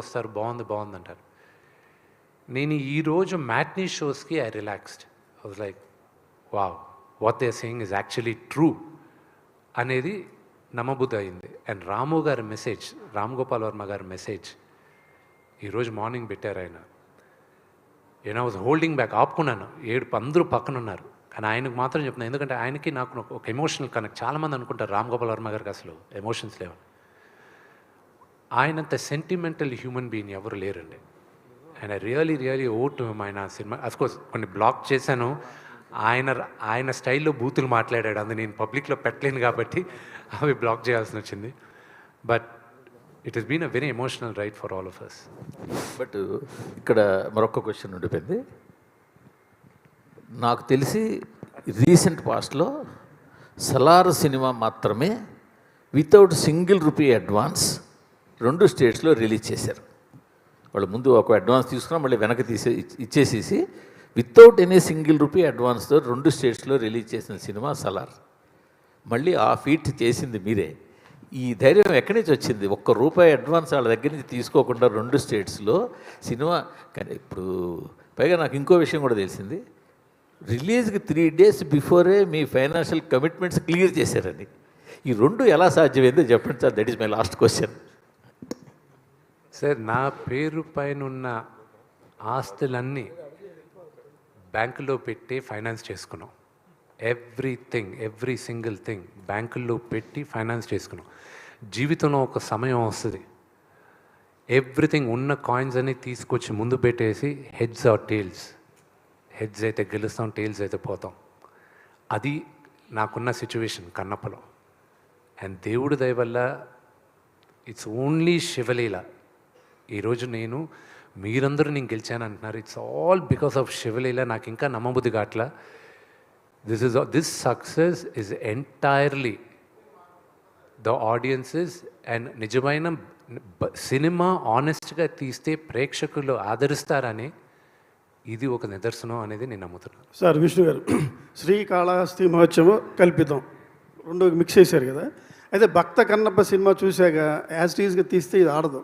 వస్తారు, బాగుంది బాగుంది అంటారు. నేను ఈరోజు మ్యాట్నీ షోస్కి I relaxed. I was like wow, what they are saying is actually true అనేది నమ్మబుద్ధి అయింది. అండ్ రాము గారి మెసేజ్, రామ్ గోపాల్ వర్మ గారి మెసేజ్ ఈరోజు మార్నింగ్ పెట్టారు ఆయన. నేను ఐ వాజ్ హోల్డింగ్ బ్యాక్, ఆపుకున్నాను. అందరూ పక్కన ఉన్నారు, కానీ ఆయనకు మాత్రం చెప్తున్నాను, ఎందుకంటే ఆయనకి నాకు ఒక ఎమోషనల్ కనెక్ట్. చాలామంది అనుకుంటారు రామ్ గోపాల్ వర్మ గారికి అసలు ఎమోషన్స్ లేవు. ఆయనంత సెంటిమెంటల్ హ్యూమన్ బీయింగ్ ఎవరు లేరండి. ఆయన రియలీ ఓట్ ఆయన సినిమా. అఫ్కోర్స్ కొన్ని బ్లాక్ చేశాను, ఆయన స్టైల్లో బూతులు మాట్లాడాడు, అది నేను పబ్లిక్లో పెట్టలేను కాబట్టి అవి బ్లాక్ చేయాల్సి వచ్చింది. But it has been a very emotional ride for all of us. But ఇక్కడ మరొక క్వశ్చన్ ఉండిపోయింది. నాకు తెలిసి రీసెంట్ పాస్ట్లో సలార్ సినిమా మాత్రమే వితౌట్ సింగిల్ రూపీ అడ్వాన్స్ 2 స్టేట్స్లో రిలీజ్ చేశారు. వాళ్ళు ముందు ఒక అడ్వాన్స్ తీసుకున్నా మళ్ళీ వెనక్కి ఇచ్చేసేసి వితౌట్ ఎనీ సింగిల్ రూపీ అడ్వాన్స్తో 2 స్టేట్స్లో రిలీజ్ చేసిన సినిమా సలార్. మళ్ళీ ఆ ఫీట్ చేసింది మీరే. ఈ ధైర్యం ఎక్కడి నుంచి వచ్చింది? ₹1 అడ్వాన్స్ వాళ్ళ దగ్గర నుంచి తీసుకోకుండా 2 స్టేట్స్లో సినిమా. కానీ ఇప్పుడు పైగా నాకు ఇంకో విషయం కూడా తెలిసింది, రిలీజ్కి 3 days బిఫోరే మీ ఫైనాన్షియల్ కమిట్మెంట్స్ క్లియర్ చేశారని. ఈ 2 ఎలా సాధ్యమైందో చెప్పండి sir. That is my last question. Sir, నా పేరు పైన ఉన్న ఆస్తులన్నీ బ్యాంకులో పెట్టి ఫైనాన్స్ చేసుకున్నాం. ఎవ్రీ సింగిల్ థింగ్ బ్యాంకుల్లో పెట్టి ఫైనాన్స్ చేసుకున్నాం. జీవితంలో ఒక సమయం వస్తుంది, ఎవ్రీథింగ్ ఉన్న కాయిన్స్ అన్ని తీసుకొచ్చి ముందు పెట్టేసి హెడ్స్ ఆర్ టేల్స్, హెడ్స్ అయితే గెలుస్తాం, టేల్స్ అయితే పోతాం. అది నాకున్న సిచ్యువేషన్ కన్నప్పలో. అండ్ దేవుడి దయ వల్ల ఇట్స్ ఓన్లీ శివలీల. ఈరోజు మీరందరూ నేను గెలిచాను అంటున్నారు. It's all because of Shivaleela. నాకు ఇంకా నమ్మబుద్ధి కాట్లా. This success is entirely the audiences. And నిజమైన సినిమా ఆనెస్ట్గా తీస్తే ప్రేక్షకులు ఆదరిస్తారని ఇది ఒక నిదర్శనం అనేది నేను నమ్ముతున్నాను. సార్, విష్ణు గారు, శ్రీకాళహస్తి మహోత్సవం కల్పితం 2 మిక్స్ చేశారు కదా. అయితే భక్త కన్నప్ప సినిమా చూశాక యాజ్ టీజ్గా తీస్తే ఇది ఆడదు.